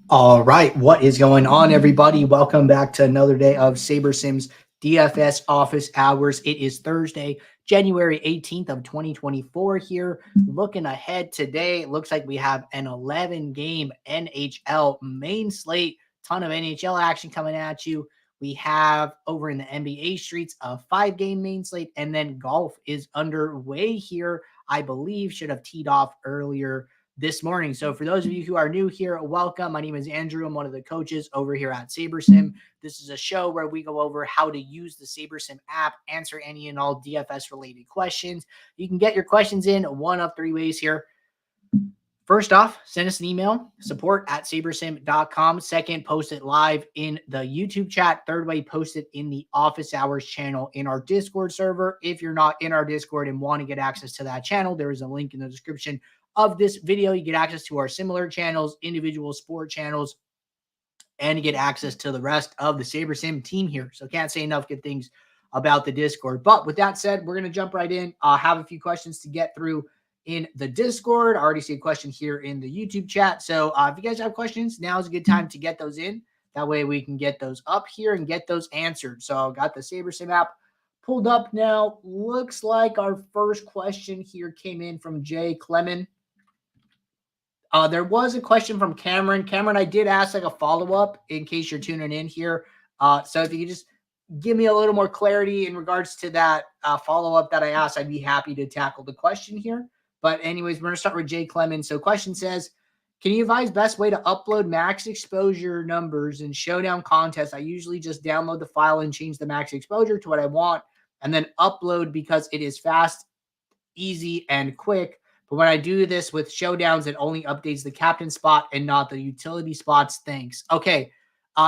All right, what is going on, everybody? Welcome back to another day of Saber Sims DFS office hours. It is Thursday, January 18th of 2024 here. Looking ahead today, it looks like we have an 11-game NHL main slate. Ton of NHL action coming at you. We have over in the NBA streets a 5-game main slate, and then golf is underway here. I believe should have teed off earlier this morning. So for those of you who are new here, welcome. My name is Andrew. I'm one of the coaches over here at SaberSim. This is a show where we go over how to use the SaberSim app, answer any and all DFS related questions. You can get your questions in one of three ways here. First off, send us an email, support@sabersim.com. Second, post it live in the YouTube chat. Third way, post it in the office hours channel in our Discord server. If you're not in our Discord and want to get access to that channel, there is a link in the description of this video. You get access to our similar channels, individual sport channels, and you get access to the rest of the SaberSim team here. So can't say enough good things about the Discord. But with that said, we're going to jump right in. I have a few questions to get through in the Discord. I already see a question here in the YouTube chat. So if you guys have questions, now is a good time to get those in. That way we can get those up here and get those answered. So I've got the SaberSim app pulled up now. Looks like our first question here came in from Jay Clement. There was a question from Cameron. Cameron, I did ask like a follow-up in case you're tuning in here. So if you could just give me a little more clarity in regards to that follow-up that I asked, I'd be happy to tackle the question here. But anyways, we're going to start with Jay Clemens. So question says, can you advise best way to upload max exposure numbers in showdown contests? I usually just download the file and change the max exposure to what I want and then upload because it is fast, easy, and quick. But when I do this with showdowns, it only updates the captain spot and not the utility spots. Thanks. Okay.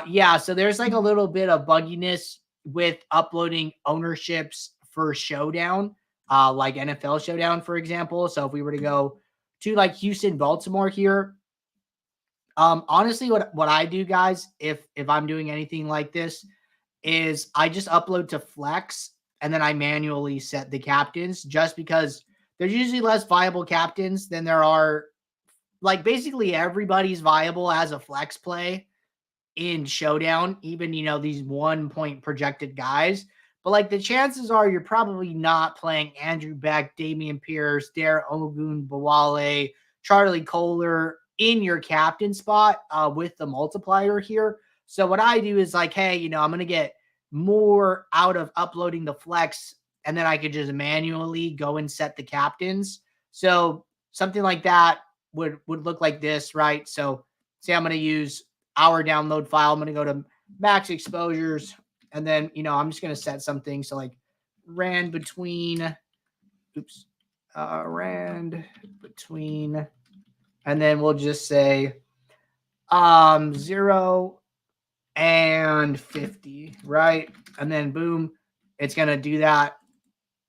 Yeah. So there's like a little bit of bugginess with uploading ownerships for showdown, like NFL showdown, for example. So if we were to go to like Houston, Baltimore here, honestly, what I do, guys, if I'm doing anything like this, is I just upload to Flex and then I manually set the captains just because there's usually less viable captains than there are. Like basically everybody's viable as a flex play in showdown, even, these 1 point projected guys. But like the chances are you're probably not playing Andrew Beck, Damian Pierce, Dare Ogun, Bawale, Charlie Kohler in your captain spot with the multiplier here. So what I do is like, hey, I'm going to get more out of uploading the flex, and then I could just manually go and set the captains. So something like that would look like this, right? So say I'm going to use our download file. I'm going to go to max exposures, and then, I'm just going to set something. So like rand between, and then we'll just say 0 and 50, right? And then boom, it's going to do that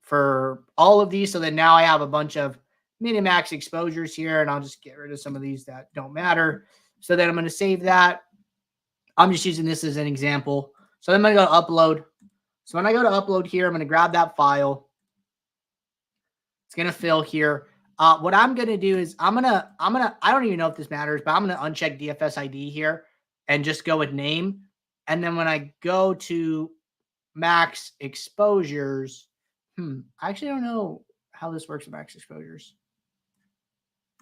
for all of these. So then now I have a bunch of minimax exposures here, and I'll just get rid of some of these that don't matter. So then I'm going to save that. I'm just using this as an example. So then I'm going to go to upload. So when I go to upload here, I'm going to grab that file. It's going to fill here. What I'm going to do is I don't even know if this matters, but I'm going to uncheck DFS ID here and just go with name. And then when I go to max exposures, I actually don't know how this works with max exposures.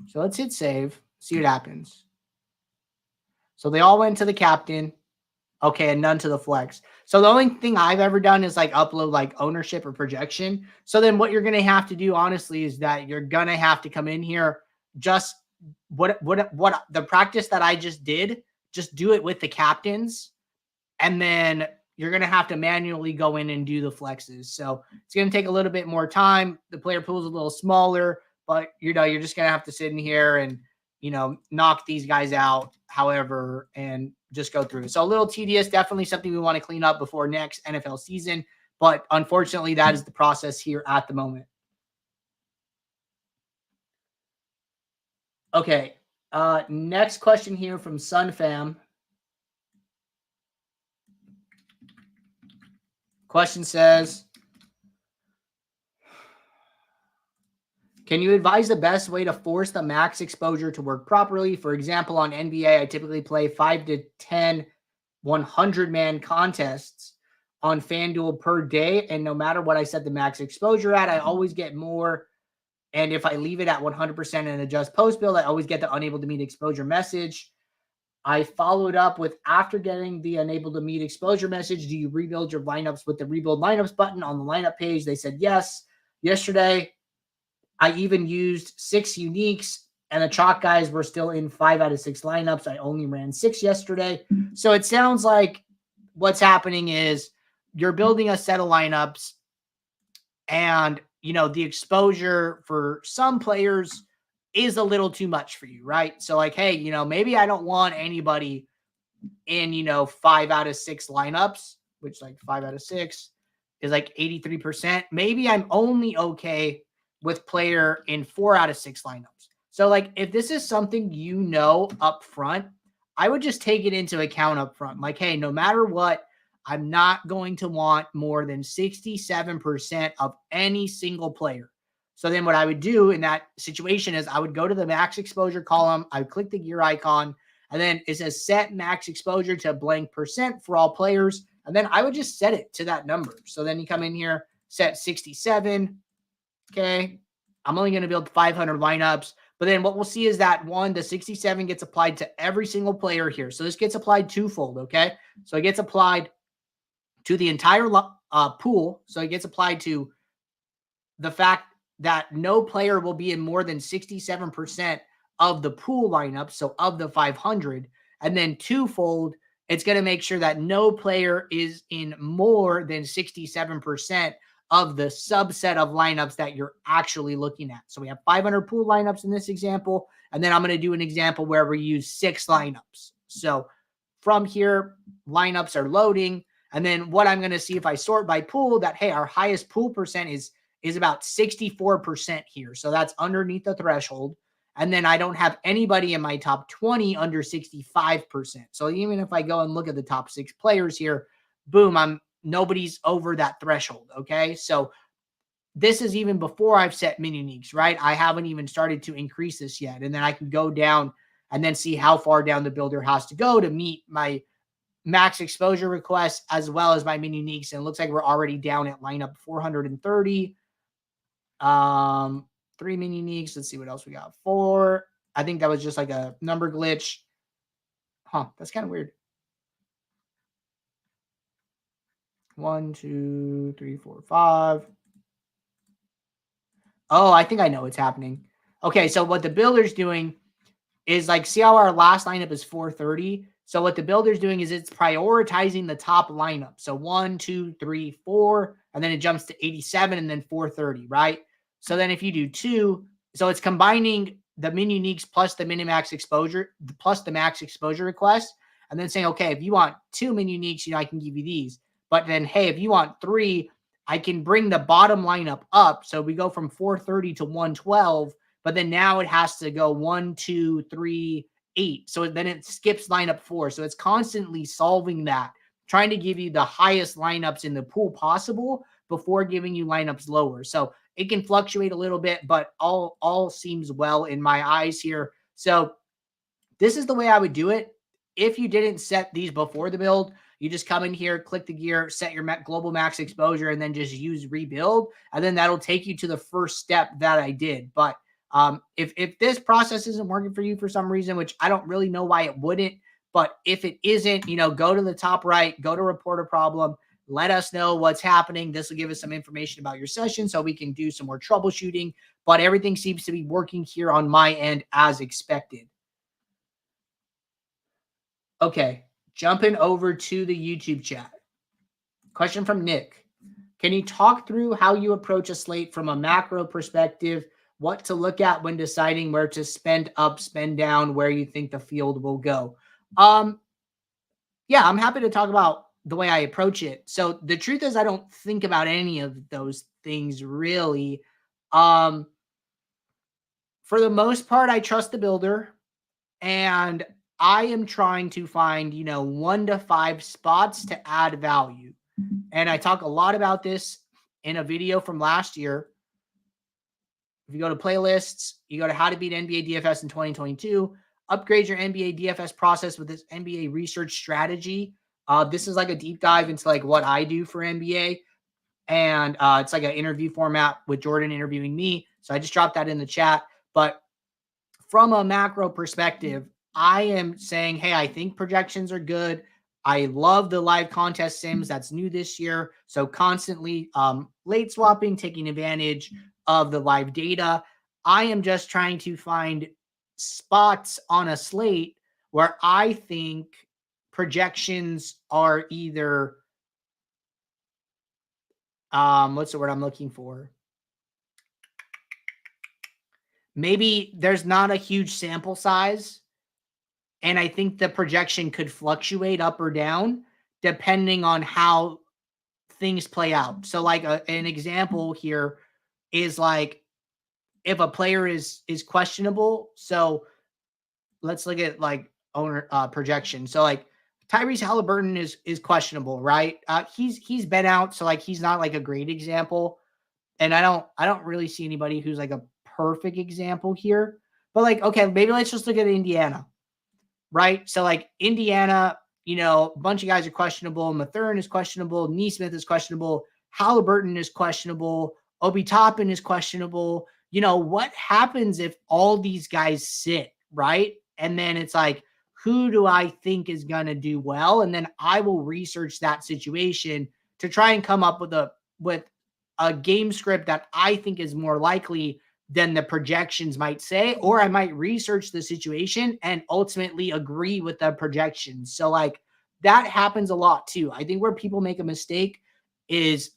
So let's hit save, see what happens. So they all went to the captain. Okay, and none to the flex. So the only thing I've ever done is like upload like ownership or projection. So then what you're going to have to do, honestly, is that you're going to have to come in here, just what the practice that I just did, just do it with the captains. And then you're going to have to manually go in and do the flexes. So it's going to take a little bit more time. The player pool is a little smaller, but you're just going to have to sit in here and, knock these guys out, however, and just go through. So a little tedious, definitely something we want to clean up before next NFL season. But unfortunately, that is the process here at the moment. Okay. Next question here from SunFam. Question says, Can you advise the best way to force the max exposure to work properly? For example, on NBA, I typically play 5 to 10 100-man contests on FanDuel per day. And no matter what I set the max exposure at, I always get more. And if I leave it at 100% and adjust post build, I always get the unable to meet exposure message. I followed up with, after getting the unable to meet exposure message, do you rebuild your lineups with the rebuild lineups button on the lineup page? They said yes. Yesterday, I even used 6 uniques, and the chalk guys were still in 5 out of 6 lineups. I only ran 6 yesterday. So it sounds like what's happening is you're building a set of lineups, and, the exposure for some players is a little too much for you, right? So like, hey, maybe I don't want anybody in, 5 out of 6 lineups, which like 5 out of 6 is like 83%. Maybe I'm only okay with player in 4 out of 6 lineups. So like, if this is something up front, I would just take it into account up front. Like, hey, no matter what, I'm not going to want more than 67% of any single player. So then what I would do in that situation is I would go to the max exposure column. I would click the gear icon, and then it says set max exposure to blank percent for all players. And then I would just set it to that number. So then you come in here, set 67. Okay. I'm only going to build 500 lineups. But then what we'll see is that the 67 gets applied to every single player here. So this gets applied twofold. Okay. So it gets applied to the entire pool. So it gets applied to the fact that no player will be in more than 67% of the pool lineup, so of the 500, and then twofold, it's going to make sure that no player is in more than 67% of the subset of lineups that you're actually looking at. So we have 500 pool lineups in this example, and then I'm going to do an example where we use 6 lineups. So from here, lineups are loading, and then what I'm going to see if I sort by pool, that, hey, our highest pool percent is about 64% here. So that's underneath the threshold. And then I don't have anybody in my top 20 under 65%. So even if I go and look at the top 6 players here, boom, nobody's over that threshold. Okay. So this is even before I've set min uniques, right? I haven't even started to increase this yet. And then I can go down and then see how far down the builder has to go to meet my max exposure requests as well as my min uniques. And it looks like we're already down at lineup 430. 3 min uniques. Let's see what else we got. 4. I think that was just like a number glitch. That's kind of weird. 1, 2, 3, 4, 5. Oh, I think I know what's happening. Okay, so what the builder's doing is, like, see how our last lineup is 430? So what the builder's doing is it's prioritizing the top lineup. So 1, 2, 3, 4, and then it jumps to 87 and then 430, right? So then if you do 2, so it's combining the min uniques plus the minimax exposure, plus the max exposure request, and then saying, okay, if you want 2 min uniques, I can give you these. But then, hey, if you want 3, I can bring the bottom lineup up. So we go from 430 to 112, but then now it has to go 1, 2, 3, 8. So then it skips lineup 4. So it's constantly solving that, trying to give you the highest lineups in the pool possible before giving you lineups lower. So it can fluctuate a little bit, but all seems well in my eyes here. So this is the way I would do it. If you didn't set these before the build, you just come in here, click the gear, set your global max exposure, and then just use rebuild. And then that'll take you to the first step that I did. But if this process isn't working for you for some reason, which I don't really know why it wouldn't, but if it isn't, go to the top right, go to report a problem, let us know what's happening. This will give us some information about your session so we can do some more troubleshooting, but everything seems to be working here on my end as expected. Okay, jumping over to the YouTube chat. Question from Nick. Can you talk through how you approach a slate from a macro perspective, what to look at when deciding where to spend up, spend down, where you think the field will go? Yeah, I'm happy to talk about the way I approach it. So the truth is I don't think about any of those things really. For the most part, I trust the builder, and I am trying to find, 1 to 5 spots to add value. And I talk a lot about this in a video from last year. If you go to playlists, you go to how to beat NBA DFS in 2022, upgrade your NBA DFS process with this NBA research strategy. This is like a deep dive into like what I do for NBA. And it's like an interview format with Jordan interviewing me. So I just dropped that in the chat. But from a macro perspective, I am saying, hey, I think projections are good. I love the live contest sims. That's new this year. So constantly late swapping, taking advantage of the live data. I am just trying to find spots on a slate where I think projections are either what's the word I'm looking for? Maybe there's not a huge sample size, and I think the projection could fluctuate up or down depending on how things play out. So like an example here is like if a player is questionable. So let's look at like owner projection. So like Tyrese Halliburton is questionable, right? He's been out, so like he's not like a great example. And I don't really see anybody who's like a perfect example here. But like, okay, maybe let's just look at Indiana, right? So like Indiana, a bunch of guys are questionable. Mathurin is questionable. Neesmith is questionable. Halliburton is questionable. Obi Toppin is questionable. What happens if all these guys sit, right? And then it's like, who do I think is going to do well? And then I will research that situation to try and come up with a game script that I think is more likely than the projections might say, or I might research the situation and ultimately agree with the projections. So like that happens a lot too. I think where people make a mistake is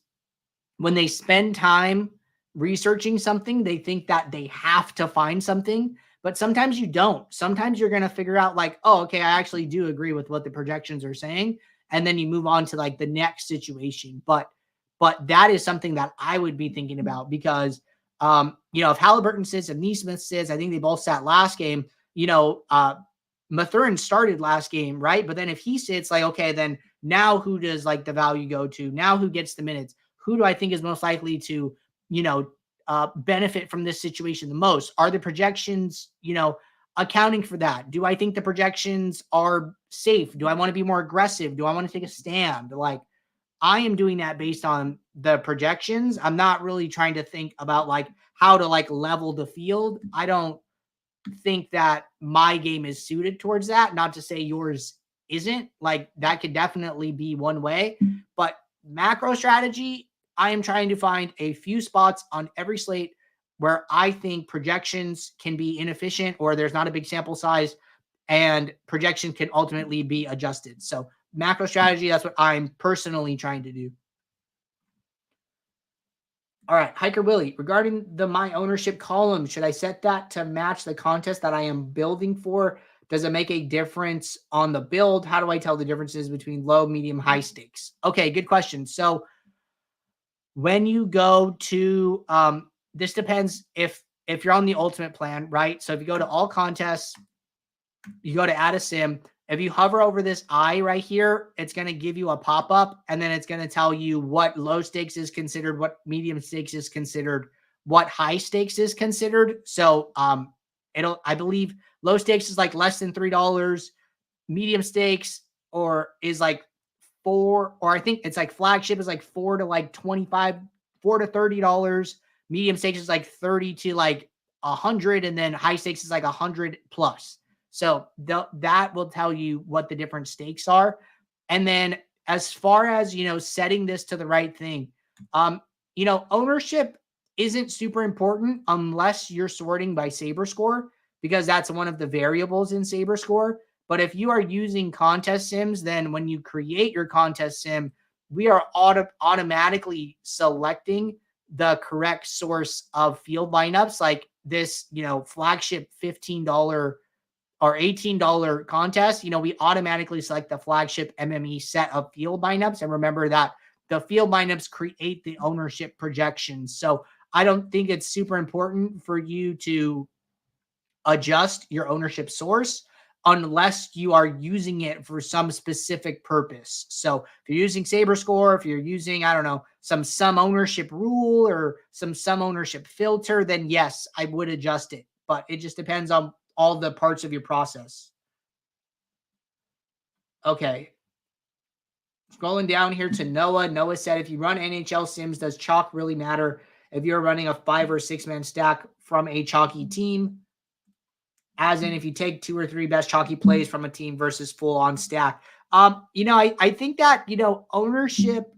when they spend time researching something, they think that they have to find something, but sometimes you don't. Sometimes you're going to figure out like, oh, okay, I actually do agree with what the projections are saying. And then you move on to like the next situation. But that is something that I would be thinking about because, if Halliburton sits, if Neesmith sits, I think they both sat last game, Mathurin started last game, right? But then if he sits, like, okay, then now who does like the value go to? Now who gets the minutes? Who do I think is most likely to, benefit from this situation the most? Are the projections, accounting for that? Do I think the projections are safe? Do I want to be more aggressive? Do I want to take a stand? Like, I am doing that based on the projections. I'm not really trying to think about like how to like level the field. I don't think that my game is suited towards that. Not to say yours isn't. Like that could definitely be one way, but macro strategy, I am trying to find a few spots on every slate where I think projections can be inefficient or there's not a big sample size and projection can ultimately be adjusted. So macro strategy, that's what I'm personally trying to do. All right, Hiker Willie, regarding the my ownership column, should I set that to match the contest that I am building for? Does it make a difference on the build? How do I tell the differences between low, medium, high stakes? Okay, good question. So when you go to, this depends if you're on the ultimate plan, right? So if you go to all contests, you go to add a sim. If you hover over this eye right here, it's going to give you a pop-up, and then it's going to tell you what low stakes is considered, what medium stakes is considered, what high stakes is considered. So I believe low stakes is like less than $3, medium stakes or is like $4, or I think it's like flagship is like $4 to like $25, $4 to $30. Medium stakes is like 30 to like 100, and then high stakes is like 100 plus. So that will tell you what the different stakes are. And then as far as, setting this to the right thing, ownership isn't super important unless you're sorting by Saber score, because that's one of the variables in Saber score. But if you are using contest sims, then when you create your contest sim, we are automatically selecting the correct source of field lineups, like this, flagship $15 or $18 contest. We automatically select the flagship MME set of field lineups. And remember that the field lineups create the ownership projections. So I don't think it's super important for you to adjust your ownership source unless you are using it for some specific purpose. So if you're using Saber Score, if you're using, I don't know, some ownership rule or some ownership filter, then yes, I would adjust it. But it just depends on all the parts of your process. Okay. Scrolling down here to Noah. Noah said, if you run NHL Sims, does chalk really matter if you're running a 5 or 6 man stack from a chalky team? As in, if you take 2 or 3 best chalky plays from a team versus full on stack. I think that, ownership,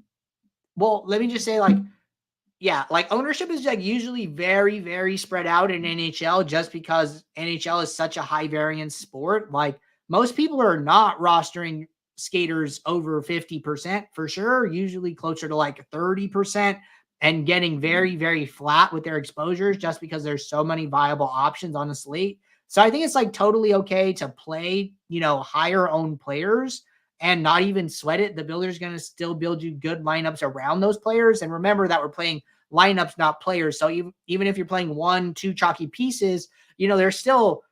well, let me just say, ownership is like usually very, very spread out in NHL just because NHL is such a high variance sport. Like most people are not rostering skaters over 50% for sure, usually closer to like 30% and getting very, very flat with their exposures just because there's so many viable options on the slate. So I think it's like totally okay to play, higher owned players and not even sweat it. The builder's going to still build you good lineups around those players. And remember that we're playing lineups, not players. So even if you're playing 1, 2 chalky pieces, there's still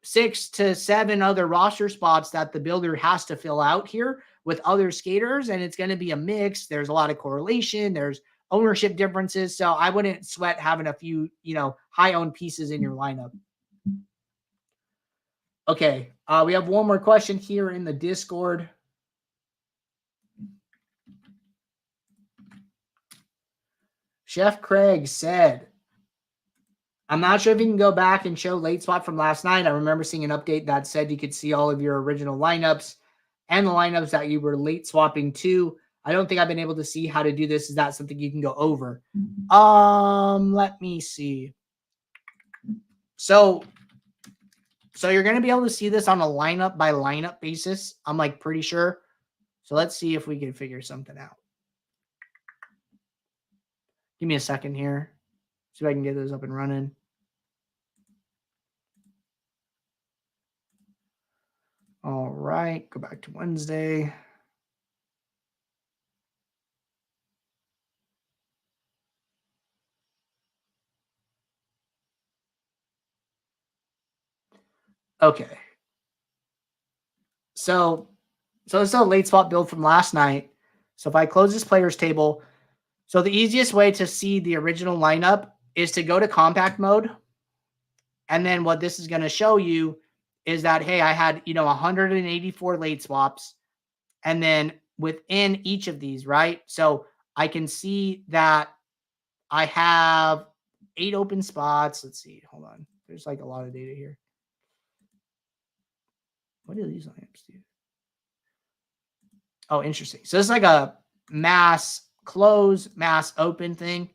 6 to 7 other roster spots that the builder has to fill out here with other skaters. And it's going to be a mix. There's a lot of correlation. There's ownership differences. So I wouldn't sweat having a few, high owned pieces in your lineup. Okay, we have one more question here in the Discord. Chef Craig said, I'm not sure if you can go back and show late swap from last night. I remember seeing an update that said you could see all of your original lineups and the lineups that you were late swapping to. I don't think I've been able to see how to do this. Is that something you can go over? Let me see. So you're going to be able to see this on a lineup by lineup basis. I'm like pretty sure. So let's see if we can figure something out. Give me a second here. See if I can get those up and running. All right. Go back to Wednesday. Okay. So this is a late swap build from last night. So if I close this players table, so the easiest way to see the original lineup is to go to compact mode. And then what this is going to show you is that, hey, I had, 184 late swaps. And then within each of these, right? So I can see that I have 8 open spots. Let's see. Hold on. There's like a lot of data here. What do these lineups do? Oh, interesting. So it's like a mass close, mass open thing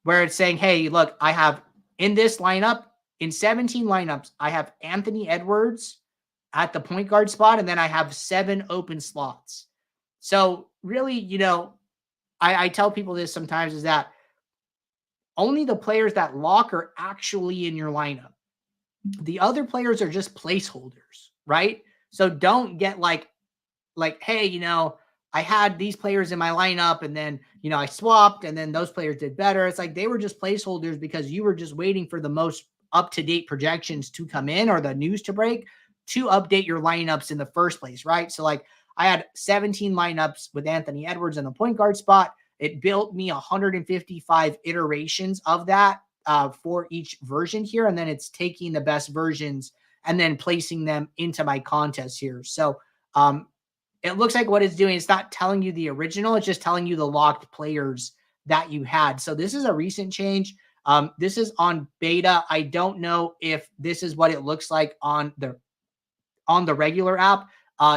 where it's saying, hey, look, I have in this lineup, in 17 lineups, I have Anthony Edwards at the point guard spot, and then I have 7 open slots. So really, I tell people this sometimes is that only the players that lock are actually in your lineup. The other players are just placeholders, right? So don't get like, hey, I had these players in my lineup and then, I swapped and then those players did better. It's like they were just placeholders because you were just waiting for the most up-to-date projections to come in or the news to break to update your lineups in the first place, right? So like I had 17 lineups with Anthony Edwards in the point guard spot. It built me 155 iterations of that for each version here. And then it's taking the best versions and then placing them into my contest here. So it looks like what it's doing, it's not telling you the original, it's just telling you the locked players that you had. So this is a recent change. This is on beta. I don't know if this is what it looks like on the regular app,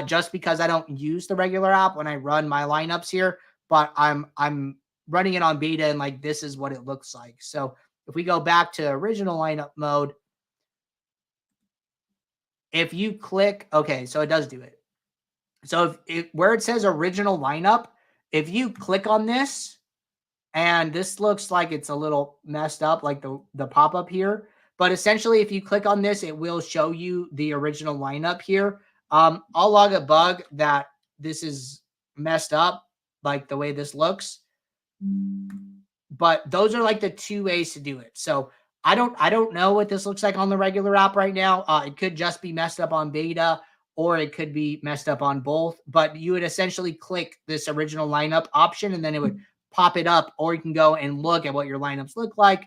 just because I don't use the regular app when I run my lineups here, but I'm running it on beta and like this is what it looks like. So if we go back to original lineup mode, if you click, okay, so it does do it. So if where it says original lineup, if you click on this, and this looks like it's a little messed up, like the pop-up here, but essentially if you click on this, it will show you the original lineup here. I'll log a bug that this is messed up, like the way this looks. But those are like the 2 ways to do it. So I don't know what this looks like on the regular app right now. It could just be messed up on beta, or it could be messed up on both. But you would essentially click this original lineup option, and then it would pop it up, or you can go and look at what your lineups look like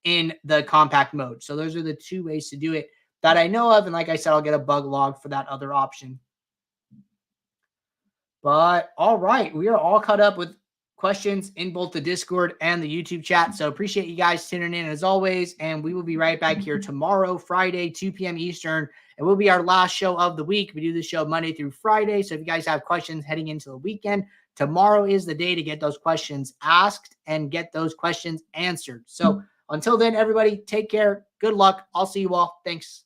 in the compact mode. So those are the two ways to do it that I know of. And like I said, I'll get a bug log for that other option. But all right, we are all caught up with questions in both the Discord and the YouTube chat. So appreciate you guys tuning in as always. And we will be right back here tomorrow, Friday, 2 p.m. Eastern. It will be our last show of the week. We do this show Monday through Friday. So if you guys have questions heading into the weekend, tomorrow is the day to get those questions asked and get those questions answered. So until then, everybody, take care. Good luck. I'll see you all. Thanks.